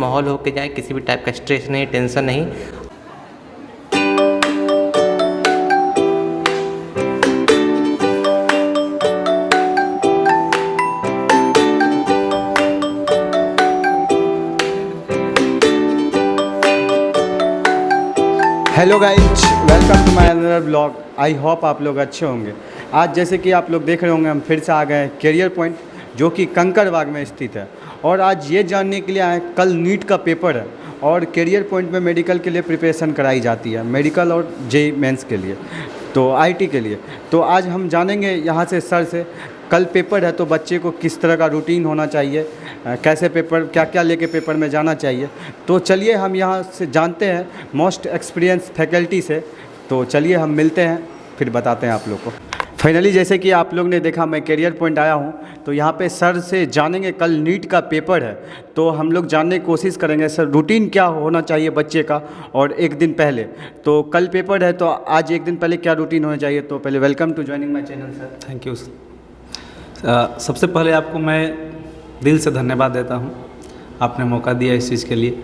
माहौल होके जाए, किसी भी टाइप का स्ट्रेस नहीं, टेंशन नहीं। Hello guys, welcome to my another blog. I hope आप लोग अच्छे होंगे। आज जैसे कि आप लोग देख रहे होंगे, हम फिर से आ गए हैं कैरियर पॉइंट, जो कि कंकड़बाग में स्थित है। और आज ये जानने के लिए आए, कल नीट का पेपर है और कैरियर पॉइंट में मेडिकल के लिए प्रिपरेशन कराई जाती है, मेडिकल और जेईई मेंस के लिए, तो आईटी के लिए। तो आज हम जानेंगे यहाँ से सर से, कल पेपर है तो बच्चे को किस तरह का रूटीन होना चाहिए, कैसे पेपर, क्या क्या लेके पेपर में जाना चाहिए। तो चलिए हम यहाँ से जानते हैं मोस्ट एक्सपीरियंस फैकल्टी से। तो चलिए हम मिलते हैं, फिर बताते हैं आप लोग को। फाइनली जैसे कि आप लोग ने देखा, मैं कैरियर पॉइंट आया हूँ, तो यहाँ पे सर से जानेंगे, कल नीट का पेपर है तो हम लोग जानने की कोशिश करेंगे सर रूटीन क्या होना चाहिए बच्चे का, और एक दिन पहले। तो कल पेपर है तो आज एक दिन पहले क्या रूटीन होना चाहिए। तो पहले welcome to joining my channel sir. Thank you. सबसे पहले आपको मैं दिल से धन्यवाद देता हूँ, आपने मौका दिया इस चीज़ के लिए।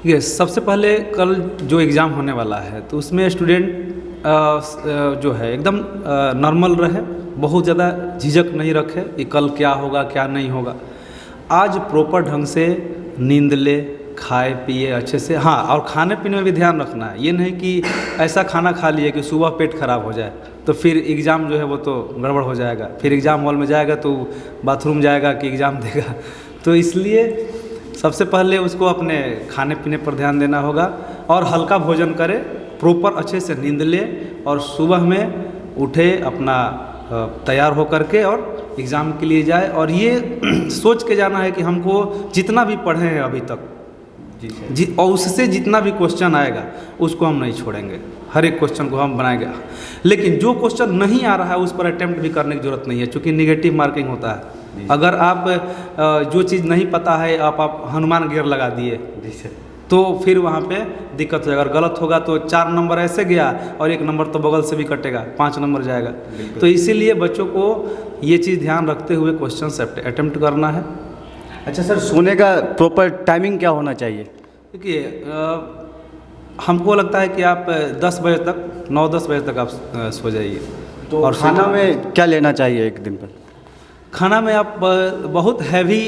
ये सबसे पहले कल जो एग्ज़ाम होने वाला है तो उसमें स्टूडेंट जो है एकदम नॉर्मल रहे, बहुत ज़्यादा झिझक नहीं रखे कि कल क्या होगा क्या नहीं होगा। आज प्रॉपर ढंग से नींद ले, खाए पिए अच्छे से। हाँ, और खाने पीने में भी ध्यान रखना है। ये नहीं कि ऐसा खाना खा लिए कि सुबह पेट खराब हो जाए तो फिर एग्ज़ाम जो है वो तो गड़बड़ हो जाएगा, फिर एग्ज़ाम हॉल में जाएगा तो बाथरूम जाएगा कि एग्ज़ाम देगा। तो इसलिए सबसे पहले उसको अपने खाने पीने पर ध्यान देना होगा और हल्का भोजन करे, प्रॉपर अच्छे से नींद ले और सुबह में उठे, अपना तैयार हो करके और एग्ज़ाम के लिए जाए। और ये सोच के जाना है कि हमको जितना भी पढ़े हैं अभी तक और उससे जितना भी क्वेश्चन आएगा उसको हम नहीं छोड़ेंगे, हर एक क्वेश्चन को हम बनाएंगे। लेकिन जो क्वेश्चन नहीं आ रहा है उस पर अटेम्प्ट भी करने की ज़रूरत नहीं है, क्योंकि निगेटिव मार्किंग होता है। अगर आप जो चीज़ नहीं पता है आप हनुमान गियर लगा दिए तो फिर वहाँ पे दिक्कत हो जाएगा। अगर गलत होगा तो 4 नंबर ऐसे गया और 1 नंबर तो बगल से भी कटेगा, 5 नंबर जाएगा। तो इसीलिए बच्चों को ये चीज़ ध्यान रखते हुए क्वेश्चन अटेम्प्ट करना है। अच्छा सर, सोने का प्रॉपर टाइमिंग क्या होना चाहिए। देखिए, हमको लगता है कि आप 10 बजे तक, 9-10 बजे तक आप सो जाइए। तो और खाना में क्या लेना चाहिए एक दिन पर। खाना में आप बहुत हैवी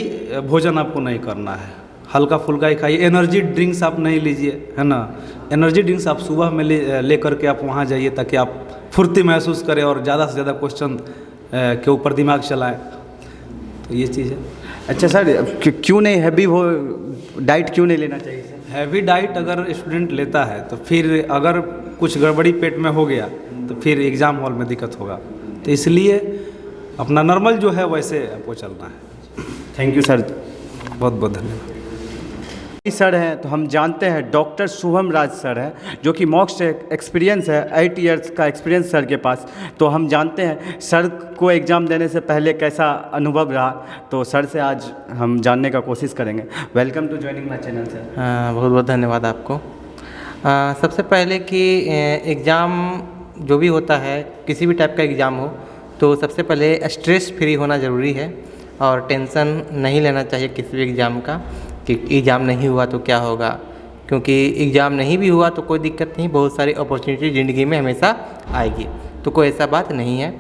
भोजन आपको नहीं करना है, हल्का फुल्का ही खाइए। एनर्जी ड्रिंक्स आप नहीं लीजिए, है ना। एनर्जी ड्रिंक्स आप सुबह में ले करके आप वहाँ जाइए ताकि आप फुर्ती महसूस करें और ज़्यादा से ज़्यादा क्वेश्चन के ऊपर दिमाग चलाएं। तो ये चीज़ है। अच्छा सर, क्यों नहीं हैवी वो डाइट क्यों नहीं लेना चाहिए सर। हैवी डाइट अगर स्टूडेंट लेता है तो फिर अगर कुछ गड़बड़ी पेट में हो गया तो फिर एग्ज़ाम हॉल में दिक्कत होगा। तो इसलिए अपना नॉर्मल जो है वैसे आपको चलना है। थैंक यू सर, बहुत बहुत धन्यवाद। सर हैं तो हम जानते हैं डॉक्टर शुभम राज सर हैं, जो कि मोस्ट एक्सपीरियंस है, 8 इयर्स का एक्सपीरियंस सर के पास। तो हम जानते हैं सर को एग्ज़ाम देने से पहले कैसा अनुभव रहा, तो सर से आज हम जानने का कोशिश करेंगे। Welcome to joining my channel sir. बहुत बहुत धन्यवाद आपको। सबसे पहले कि एग्ज़ाम जो भी होता है, किसी भी टाइप का एग्ज़ाम हो, तो सबसे पहले स्ट्रेस फ्री होना ज़रूरी है और टेंशन नहीं लेना चाहिए किसी भी एग्ज़ाम का कि एग्ज़ाम नहीं हुआ तो क्या होगा। क्योंकि एग्ज़ाम नहीं भी हुआ तो कोई दिक्कत नहीं, बहुत सारी अपॉर्चुनिटी ज़िंदगी में हमेशा आएगी, तो कोई ऐसा बात नहीं है।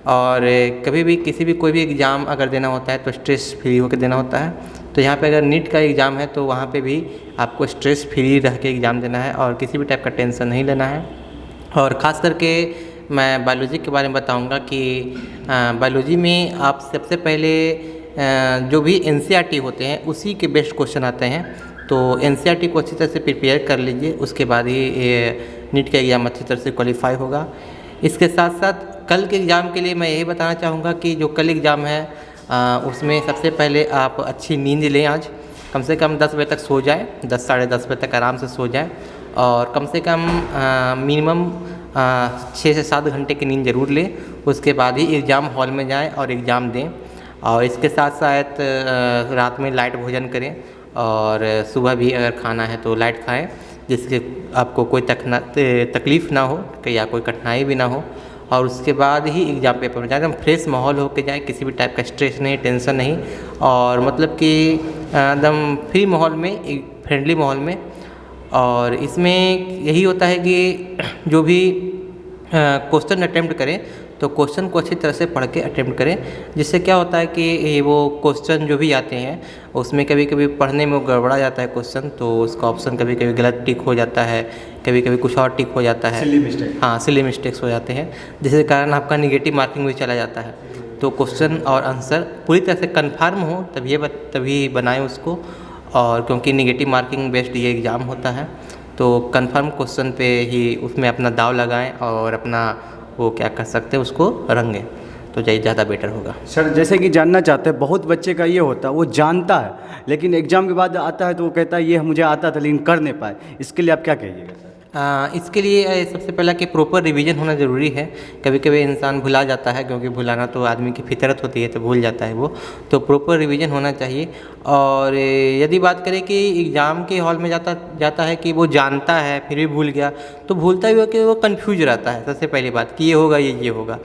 और कभी भी किसी भी कोई भी एग्ज़ाम अगर देना होता है तो स्ट्रेस फ्री होकर देना होता है। तो यहाँ पे अगर नीट का एग्ज़ाम है तो वहाँ पे भी आपको स्ट्रेस फ्री रह के एग्ज़ाम देना है और किसी भी टाइप का टेंशन नहीं लेना है। और ख़ास करके मैं बायोलॉजी के बारे में बताऊँगा कि बायोलॉजी में आप सबसे पहले जो भी एनसीईआरटी होते हैं उसी के बेस्ट क्वेश्चन आते हैं, तो एनसीईआरटी को अच्छी तरह से प्रिपेयर कर लीजिए, उसके बाद ही नीट का एग्ज़ाम अच्छी तरह से क्वालिफाई होगा। इसके साथ साथ कल के एग्ज़ाम के लिए मैं यही बताना चाहूँगा कि जो कल एग्ज़ाम है उसमें सबसे पहले आप अच्छी नींद लें। आज कम से कम 10 बजे तक सो जाएँ, 10 साढ़े 10 बजे तक आराम से सो जाएँ और कम से कम मिनिमम 6 से 7 घंटे की नींद ज़रूर लें। उसके बाद ही एग्ज़ाम हॉल में जाएँ और एग्ज़ाम दें। और इसके साथ साथ रात में लाइट भोजन करें और सुबह भी अगर खाना है तो लाइट खाएं, जिससे आपको कोई तकलीफ़ ना हो या कोई कठिनाई भी ना हो। और उसके बाद ही एग्ज़ाम पेपर में जाए, एकदम फ्रेश माहौल होके जाए, किसी भी टाइप का स्ट्रेस नहीं, टेंशन नहीं, और मतलब कि एकदम फ्री माहौल में, एक फ्रेंडली माहौल में। और इसमें यही होता है कि जो भी क्वेश्चन अटेम्प्ट करें तो क्वेश्चन को अच्छी तरह से पढ़ के अटेम्प्ट करें, जिससे क्या होता है कि वो क्वेश्चन जो भी आते हैं उसमें कभी कभी पढ़ने में वो गड़बड़ा जाता है क्वेश्चन, तो उसका ऑप्शन कभी कभी गलत टिक हो जाता है, कभी कभी कुछ और टिक हो जाता है, सिली मिस्टेक। हाँ, सिली मिस्टेक्स हो जाते हैं, जिसके कारण आपका निगेटिव मार्किंग भी चला जाता है। तो क्वेश्चन और आंसर पूरी तरह से कन्फर्म हो तभी बनाएं उसको, और क्योंकि निगेटिव मार्किंग बेस्ड ये एग्ज़ाम होता है, तो कन्फर्म क्वेश्चन पे ही उसमें अपना दाव लगाएं और अपना वो क्या कर सकते हैं उसको रंगें, तो ज़्यादा बेटर होगा। सर जैसे कि जानना चाहते हैं, बहुत बच्चे का ये होता है वो जानता है लेकिन एग्ज़ाम के बाद आता है तो वो कहता है ये मुझे आता था लेकिन कर नहीं पाए, इसके लिए आप क्या कहिएगा सर? इसके लिए सबसे पहला कि प्रॉपर रिवीजन होना ज़रूरी है। कभी कभी इंसान भुला जाता है, क्योंकि भुलाना तो आदमी की फितरत होती है, तो भूल जाता है वो, तो प्रॉपर रिवीजन होना चाहिए। और यदि बात करें कि एग्ज़ाम के हॉल में जाता है कि वो जानता है फिर भी भूल गया, तो भूलता भी हो कि वो कन्फ्यूज रहता है, सबसे पहली बात कि ये होगा ये होगा,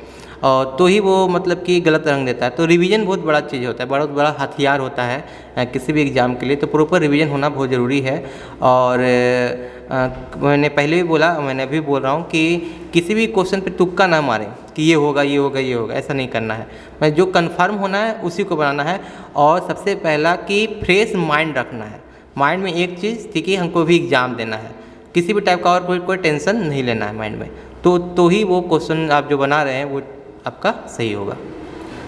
और तो ही वो मतलब कि गलत रंग देता है। तो रिवीजन बहुत बड़ा चीज़ होता है, बहुत बड़ा हथियार होता है किसी भी एग्ज़ाम के लिए, तो प्रॉपर रिवीजन होना बहुत ज़रूरी है। और मैंने पहले भी बोला, मैंने अभी बोल रहा हूँ कि किसी भी क्वेश्चन पे तुक्का ना मारें कि ये होगा ये होगा ये होगा, ऐसा नहीं करना है। मैं जो कंफर्म होना है उसी को बनाना है। और सबसे पहला कि फ्रेश माइंड रखना है, माइंड में एक चीज़ थी कि हमको भी एग्ज़ाम देना है, किसी भी टाइप का और कोई टेंशन नहीं लेना है माइंड में, तो ही वो क्वेश्चन आप जो बना रहे हैं वो आपका सही होगा।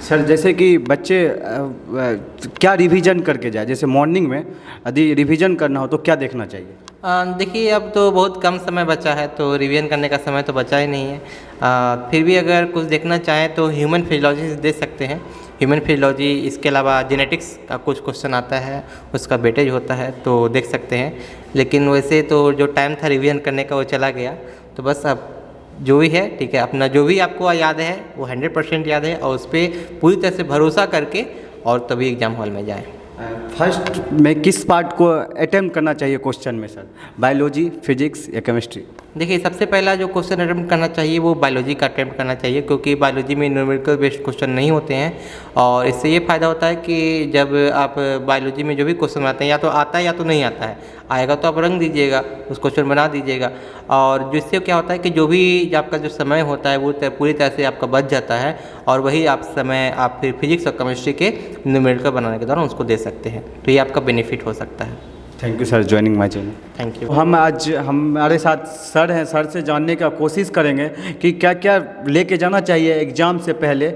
सर जैसे कि बच्चे क्या रिवीजन करके जाए, जैसे मॉर्निंग में यदि रिवीजन करना हो तो क्या देखना चाहिए? देखिए अब तो बहुत कम समय बचा है, तो रिवीजन करने का समय तो बचा ही नहीं है। फिर भी अगर कुछ देखना चाहें तो ह्यूमन फिजियोलॉजी दे सकते हैं, ह्यूमन फिजियोलॉजी। इसके अलावा जेनेटिक्स का कुछ क्वेश्चन आता है, उसका वेटेज होता है, तो देख सकते हैं। लेकिन वैसे तो जो टाइम था रिवीजन करने का वो चला गया, तो बस अब जो भी है ठीक है, अपना जो भी आपको याद है वो 100% याद है, और उस पर पूरी तरह से भरोसा करके और तभी एग्ज़ाम हॉल में जाएं। फर्स्ट में किस पार्ट को अटेम्प्ट करना चाहिए क्वेश्चन में सर, बायोलॉजी, फिजिक्स या केमिस्ट्री? देखिए सबसे पहला जो क्वेश्चन अटेम्प्ट करना चाहिए वो बायोलॉजी का अटेम्प्ट करना चाहिए, क्योंकि बायोलॉजी में न्यूमेरिकल बेस्ड क्वेश्चन नहीं होते हैं। और इससे ये फ़ायदा होता है कि जब आप बायोलॉजी में जो भी क्वेश्चन आते हैं, या तो आता है या तो नहीं आता है, आएगा तो आप रंग दीजिएगा, उस क्वेश्चन बना दीजिएगा। और जिससे क्या होता है कि जो भी आपका जो समय होता है वो पूरी तरह से आपका बच जाता है, और वही आप फिर फिजिक्स और केमिस्ट्री के न्यूमेरिकल बनाने के दौरान उसको दे सकते हैं, तो ये आपका बेनिफिट हो सकता है। Thank you sir joining my channel. Thank you. हम आज हमारे साथ सर हैं, सर से जानने का कोशिश करेंगे कि क्या क्या लेके जाना चाहिए एग्ज़ाम से पहले,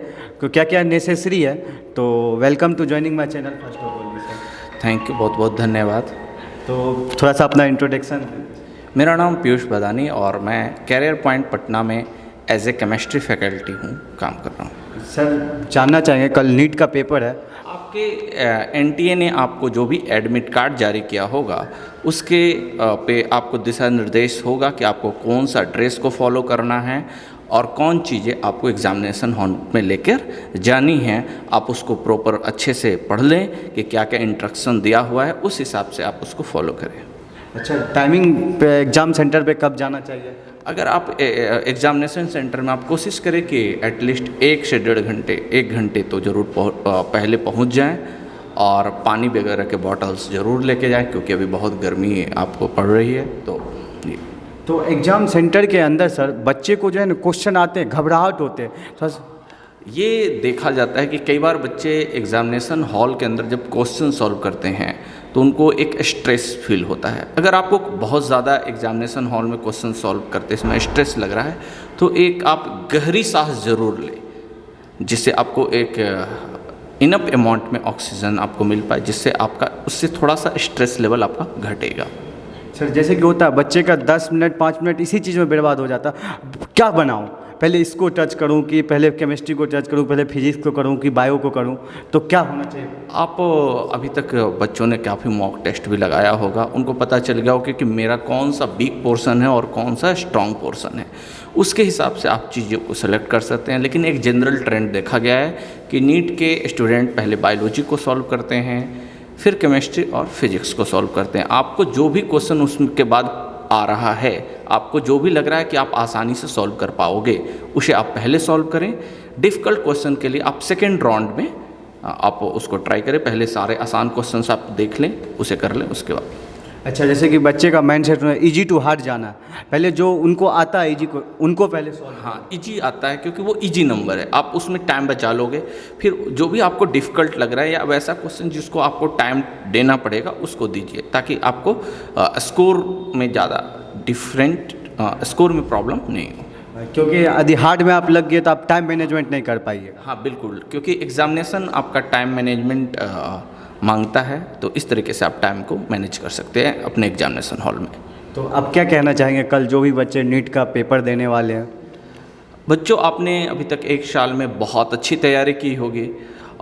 क्या क्या नेसेसरी है। तो welcome to joining my channel first of all sir. Thank you, बहुत बहुत धन्यवाद। तो थोड़ा सा अपना इंट्रोडक्शन। मेरा नाम पीयूष बदानी और मैं कैरियर पॉइंट पटना में एज ए केमिस्ट्री फैकल्टी हूँ, काम कर रहा हूँ। सर जानना चाहेंगे, कल नीट का पेपर है, आपके एनटीए ने आपको जो भी एडमिट कार्ड जारी किया होगा उसके पे आपको दिशा निर्देश होगा कि आपको कौन सा ड्रेस को फॉलो करना है और कौन चीज़ें आपको एग्जामिनेशन हॉल में लेकर जानी हैं। आप उसको प्रॉपर अच्छे से पढ़ लें कि क्या क्या इंस्ट्रक्शन दिया हुआ है, उस हिसाब से आप उसको फॉलो करें। अच्छा टाइमिंग पे एग्ज़ाम सेंटर पे कब जाना चाहिए? अगर आप एग्जामिनेशन सेंटर में आप कोशिश करें कि एटलीस्ट 1 से 1.5 घंटे, 1 घंटे तो ज़रूर पहले पहुंच जाएं, और पानी वगैरह के बॉटल्स ज़रूर लेके जाएं, क्योंकि अभी बहुत गर्मी आपको पड़ रही है। तो एग्ज़ाम सेंटर के अंदर सर बच्चे को जो है ना क्वेश्चन आते हैं, घबराहट होते हैं, तो ये देखा जाता है कि कई बार बच्चे एग्जामिनेशन हॉल के अंदर जब क्वेश्चन सॉल्व करते हैं तो उनको एक स्ट्रेस फील होता है। अगर आपको बहुत ज़्यादा एग्जामिनेशन हॉल में क्वेश्चन सॉल्व करते समय स्ट्रेस लग रहा है तो एक आप गहरी सांस ज़रूर लें, जिससे आपको एक इनफ अमाउंट में ऑक्सीजन आपको मिल पाए, जिससे आपका उससे थोड़ा सा स्ट्रेस लेवल आपका घटेगा। सर जैसे कि होता है बच्चे का 10 मिनट 5 मिनट इसी चीज़ में बर्बाद हो जाता, क्या बनाऊं, पहले इसको टच करूं कि पहले केमिस्ट्री को टच करूं, पहले फिजिक्स को करूं कि बायो को करूं, तो क्या होना चाहिए? आप अभी तक बच्चों ने काफ़ी मॉक टेस्ट भी लगाया होगा, उनको पता चल गया होगा कि मेरा कौन सा वीक पोर्शन है और कौन सा स्ट्रॉन्ग पोर्शन है। उसके हिसाब से आप चीज़ों को सेलेक्ट कर सकते हैं। लेकिन एक जनरल ट्रेंड देखा गया है कि नीट के स्टूडेंट पहले बायोलॉजी को सॉल्व करते हैं, फिर केमिस्ट्री और फिजिक्स को सॉल्व करते हैं। आपको जो भी क्वेश्चन उसके बाद आ रहा है, आपको जो भी लग रहा है कि आप आसानी से सॉल्व कर पाओगे, उसे आप पहले सॉल्व करें। डिफ़िकल्ट क्वेश्चन के लिए आप सेकेंड राउंड में आप उसको ट्राई करें। पहले सारे आसान क्वेश्चंस आप देख लें, उसे कर लें, उसके बाद। अच्छा, जैसे कि बच्चे का mind set easy to hard जाना, पहले जो उनको आता है ईजी को उनको पहले सॉल्व। हाँ, इजी आता है क्योंकि वो इजी नंबर है, आप उसमें टाइम बचा लोगे। फिर जो भी आपको डिफ़िकल्ट लग रहा है या वैसा क्वेश्चन जिसको आपको टाइम देना पड़ेगा उसको दीजिए, ताकि आपको स्कोर में ज़्यादा डिफरेंट स्कोर में प्रॉब्लम नहीं हो। क्योंकि यदि हार्ड में आप लग गए तो आप टाइम मैनेजमेंट नहीं कर पाइएगा। हाँ बिल्कुल, क्योंकि एग्जामिनेशन आपका टाइम मैनेजमेंट मांगता है, तो इस तरीके से आप टाइम को मैनेज कर सकते हैं अपने एग्जामिनेशन हॉल में। तो आप क्या कहना चाहेंगे कल जो भी बच्चे नीट का पेपर देने वाले हैं? बच्चों, आपने अभी तक एक साल में बहुत अच्छी तैयारी की होगी,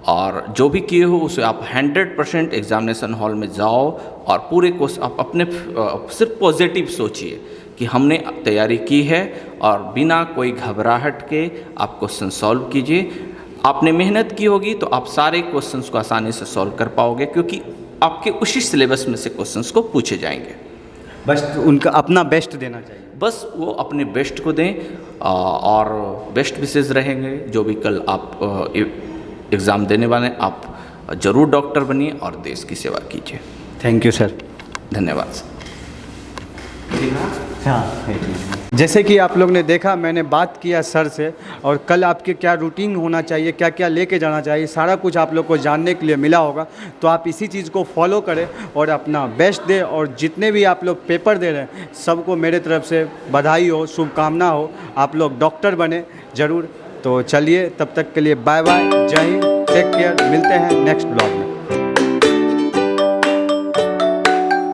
और जो भी किए हो उसे आप 100% एग्जामिनेशन हॉल में जाओ और पूरे कोर्स आप अपने सिर्फ पॉजिटिव सोचिए कि हमने तैयारी की है, और बिना कोई घबराहट के आप क्वेश्चन सॉल्व कीजिए। आपने मेहनत की होगी तो आप सारे क्वेश्चंस को आसानी से सॉल्व कर पाओगे, क्योंकि आपके उसी सिलेबस में से क्वेश्चंस को पूछे जाएंगे। बस उनका अपना बेस्ट देना चाहिए। बस वो अपने बेस्ट को दें, और बेस्ट विशेष रहेंगे। जो भी कल आप एग्ज़ाम देने वाले हैं, आप ज़रूर डॉक्टर बनिए और देश की सेवा कीजिए। Thank you sir. धन्यवाद सर। हाँ, जैसे कि आप लोग ने देखा, मैंने बात किया सर से, और कल आपके क्या रूटीन होना चाहिए, क्या क्या लेके जाना चाहिए, सारा कुछ आप लोग को जानने के लिए मिला होगा। तो आप इसी चीज़ को फॉलो करें और अपना बेस्ट दें, और जितने भी आप लोग पेपर दे रहे हैं सबको मेरे तरफ से बधाई हो, शुभकामना हो, आप लोग डॉक्टर बने ज़रूर। तो चलिए, तब तक के लिए बाय बाय, जय हिंद, टेक केयर, मिलते हैं नेक्स्ट ब्लॉग में।